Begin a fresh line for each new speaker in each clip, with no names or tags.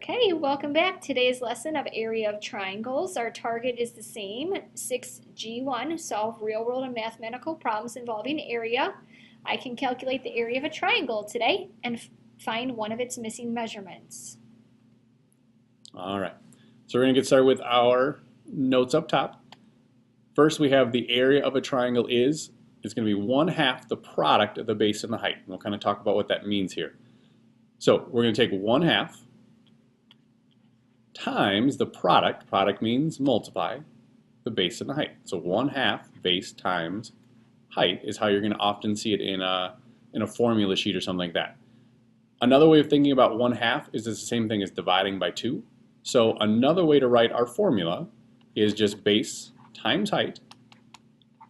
Okay, welcome back. Today's lesson of area of triangles. Our target is the same, 6G1, solve real-world and mathematical problems involving area. I can calculate the area of a triangle today and find one of its missing measurements.
All right, so we're going to get started with our notes up top. First, we have the area of a triangle is going to be 1/2 the product of the base and the height. We'll kind of talk about what that means here. So we're going to take 1/2 times the product. Product means multiply the base and the height. So 1/2 base times height is how you're going to often see it in a formula sheet or something like that. Another way of thinking about 1/2 is it's the same thing as dividing by 2. So another way to write our formula is just base times height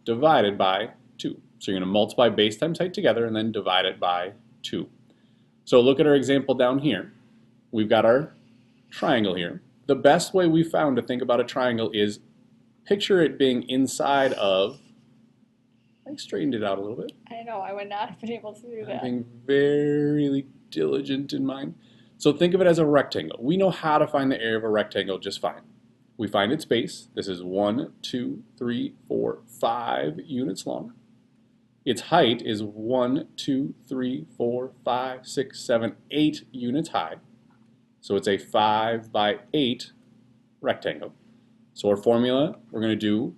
divided by 2. So you're going to multiply base times height together and then divide it by 2. So look at our example down here. We've got our triangle here. The best way we found to think about a triangle is picture it being inside of, I straightened it out a little bit.
I know, I would not have been able to do that.
I'm being very diligent in mine. So think of it as a rectangle. We know how to find the area of a rectangle just fine. We find its base. This is 1, 2, 3, 4, 5 units long. Its height is 1, 2, 3, 4, 5, 6, 7, 8 units high. So it's a 5 by 8 rectangle. So our formula, we're going to do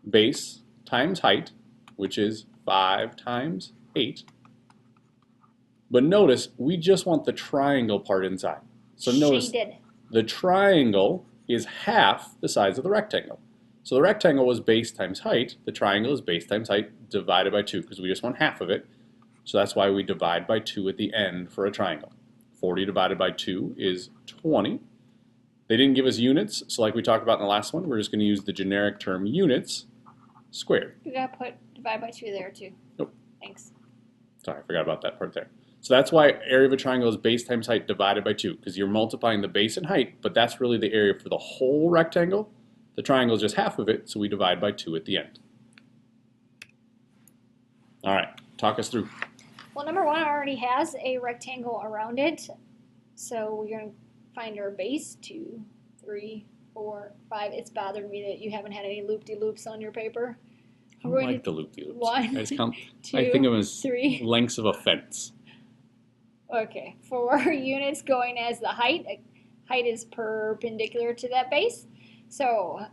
base times height, which is 5 times 8. But notice, we just want the triangle part inside. So notice the triangle is half the size of the rectangle. So the rectangle was base times height. The triangle is base times height divided by 2 because we just want half of it. So that's why we divide by 2 at the end for a triangle. 40 divided by 2 is 20. They didn't give us units, so like we talked about in the last one, we're just going to use the generic term units squared.
You gotta put divide by 2 there too.
Nope.
Thanks.
Sorry, I forgot about that part there. So that's why area of a triangle is base times height divided by 2, because you're multiplying the base and height, but that's really the area for the whole rectangle. The triangle is just half of it, so we divide by 2 at the end. All right, talk us through.
Well, number 1 already has a rectangle around it, so we're going to find our base, 2, 3, 4, 5. It's bothered me that you haven't had any loop-de-loops on your paper.
I don't like the loop-de-loops.
1,
I count,
2,
I think of them as
3.
lengths of a fence.
Okay, 4 units going as the height. Height is perpendicular to that base. So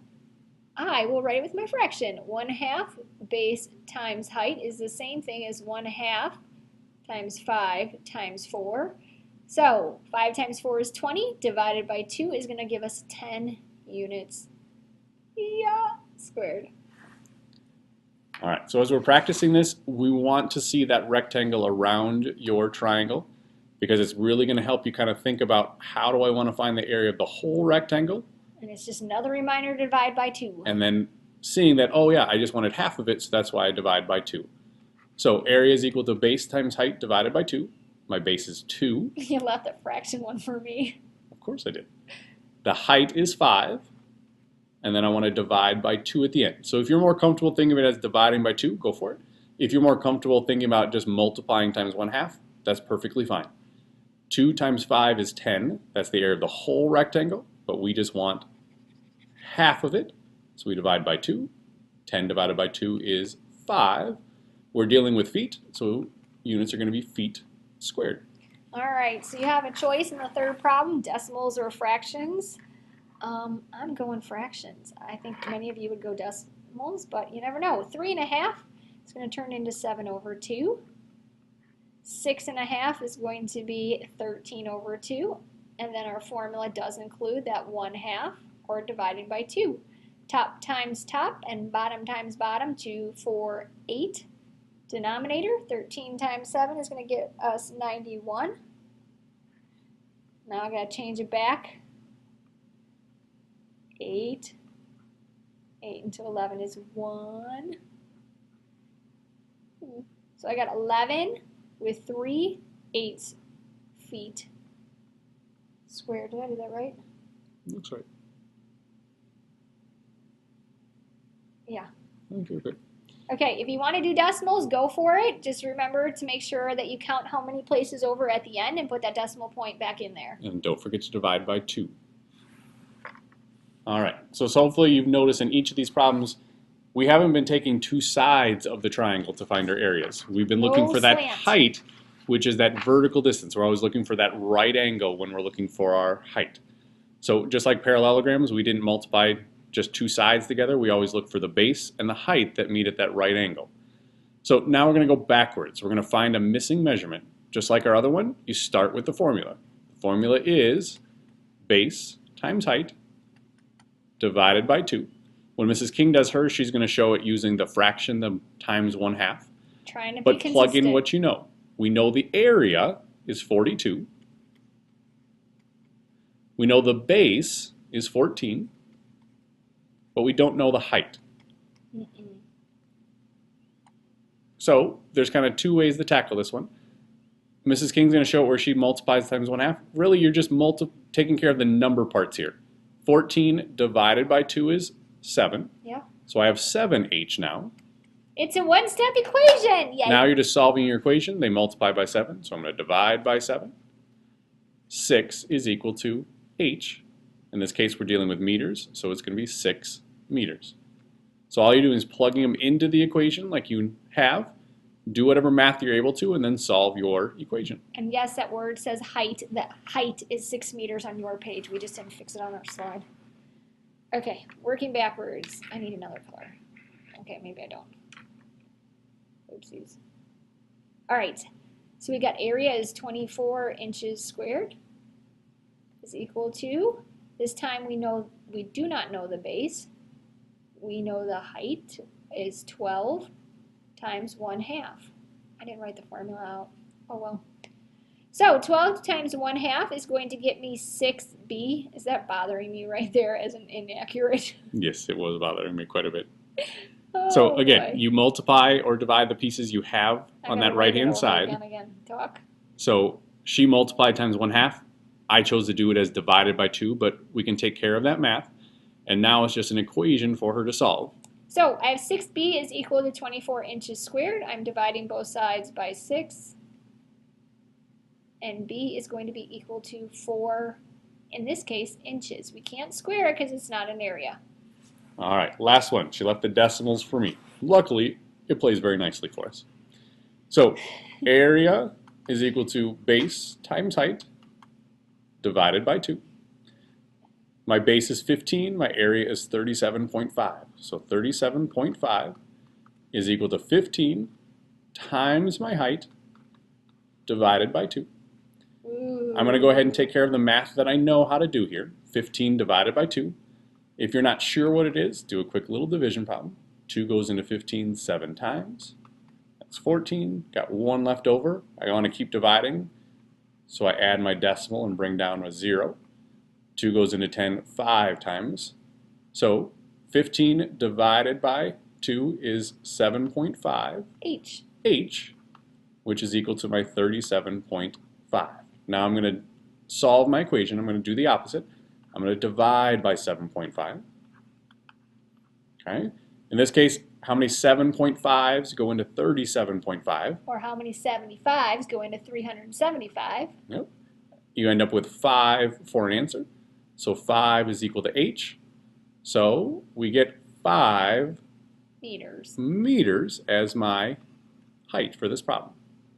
I will write it with my fraction. 1/2 base times height is the same thing as 1/2 times 5 times 4. So 5 times 4 is 20, divided by 2 is going to give us 10 units squared.
All right, so as we're practicing this, we want to see that rectangle around your triangle because it's really going to help you kind of think about how do I want to find the area of the whole rectangle.
And it's just another reminder to divide by 2.
And then seeing that, oh yeah, I just wanted half of it, so that's why I divide by 2. So area is equal to base times height divided by 2. My base is 2.
You left the fraction one for me.
Of course I did. The height is 5. And then I want to divide by 2 at the end. So if you're more comfortable thinking of it as dividing by 2, go for it. If you're more comfortable thinking about just multiplying times 1/2, that's perfectly fine. 2 times 5 is 10. That's the area of the whole rectangle, but we just want half of it. So we divide by 2. 10 divided by 2 is 5. We're dealing with feet, so units are going to be feet squared.
All right, so you have a choice in the third problem, decimals or fractions. I'm going fractions. I think many of you would go decimals, but you never know. 3.5 is going to turn into 7/2. 6.5 is going to be 13/2. And then our formula does include that 1/2, or dividing by 2. Top times top and bottom times bottom, 2, 4, 8. Denominator, 13 times 7 is going to get us 91. Now I got to change it back. 8. 8 into 11 is 1. So I got 11 with 3/8 feet squared. Did I do that right?
Looks right.
Yeah.
Okay, good.
Okay, if you want to do decimals, go for it. Just remember to make sure that you count how many places over at the end and put that decimal point back in there.
And don't forget to divide by 2. All right, so hopefully you've noticed in each of these problems, we haven't been taking two sides of the triangle to find our areas. We've been looking
No
for that
slant.
height, which is that vertical distance. We're always looking for that right angle when we're looking for our height. So just like parallelograms, we didn't multiply just two sides together. We always look for the base and the height that meet at that right angle. So now we're going to go backwards. We're going to find a missing measurement. Just like our other one, you start with the formula. The formula is base times height divided by 2. When Mrs. King does hers, she's going to show it using the fraction, the times 1/2.
Trying to be
But plug in
consistent.
what you know. We know the area is 42. We know the base is 14. But we don't know the height. So there's kind of two ways to tackle this one. Mrs. King's going to show it where she multiplies times 1/2. Really, you're just taking care of the number parts here. 14 divided by 2 is 7.
Yeah.
So I have 7h now.
It's a one-step equation. Yeah.
Now you're just solving your equation. They multiply by 7, so I'm going to divide by 7. 6 is equal to h. In this case, we're dealing with meters, so it's going to be 6 meters. So all you're doing is plugging them into the equation like you have, do whatever math you're able to, and then solve your equation.
And yes, that word says height. That height is 6 meters on your page. We just didn't fix it on our slide. Okay, working backwards. I need another color. Okay, maybe I don't. Oopsies. All right, so we got area is 24 inches squared is equal to, this time we do not know the base. We know the height is 12 times 1/2. I didn't write the formula out. Oh well. So 12 times 1/2 is going to get me 6b. Is that bothering me right there as an inaccurate?
Yes, it was bothering me quite a bit.
Oh,
So again,
boy.
you multiply or divide the pieces you have
I
on
gotta
that
write it
right-hand
over
side.
Again. Talk.
So she multiplied times 1/2. I chose to do it as divided by 2, but we can take care of that math. And now it's just an equation for her to solve.
So I have 6b is equal to 24 inches squared. I'm dividing both sides by 6. And b is going to be equal to 4, in this case, inches. We can't square it because it's not an area.
All right, last one. She left the decimals for me. Luckily, it plays very nicely for us. So area is equal to base times height divided by 2. My base is 15, my area is 37.5. So 37.5 is equal to 15 times my height divided by 2.
Ooh.
I'm going to go ahead and take care of the math that I know how to do here. 15 divided by 2. If you're not sure what it is, do a quick little division problem. 2 goes into 15 7 times. That's 14. Got 1 left over. I want to keep dividing, so I add my decimal and bring down a 0. 2 goes into 10 5 times. So 15 divided by 2 is 7.5
H,
which is equal to my 37.5. Now I'm going to solve my equation. I'm going to do the opposite. I'm going to divide by 7.5. Okay. In this case, how many 7.5s go into 37.5?
or how many 75s go into 375?
Yep. You end up with 5 for an answer. So 5 is equal to h. So we get 5 meters as my height for this problem.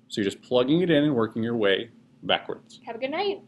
So you're just plugging it in and working your way backwards.
Have a good night.